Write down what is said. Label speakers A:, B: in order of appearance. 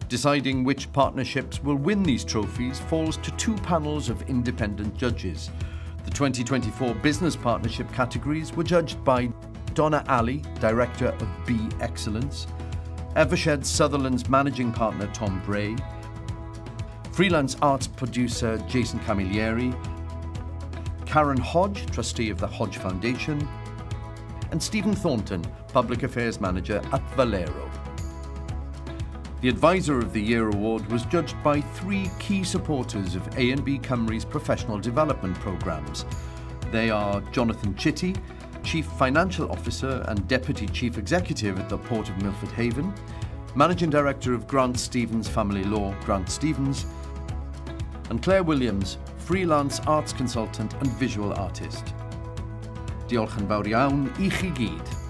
A: Deciding which partnerships will win these trophies falls to two panels of independent judges. The 2024 business partnership categories were judged by Donna Ali, Director of B Excellence, Evershed Sutherland's Managing Partner Tom Bray, freelance arts producer Jason Camilleri, Karen Hodge, Trustee of the Hodge Foundation, and Stephen Thornton, Public Affairs Manager at Valero. The Advisor of the Year award was judged by three key supporters of A&B Cymru's professional development programmes. They are Jonathan Chitty, Chief Financial Officer and Deputy Chief Executive at the Port of Milford Haven, Managing Director of Grant Stevens Family Law, Grant Stevens, and Claire Williams, freelance arts consultant and visual artist. Diolch yn fawr iawn I chi gyd.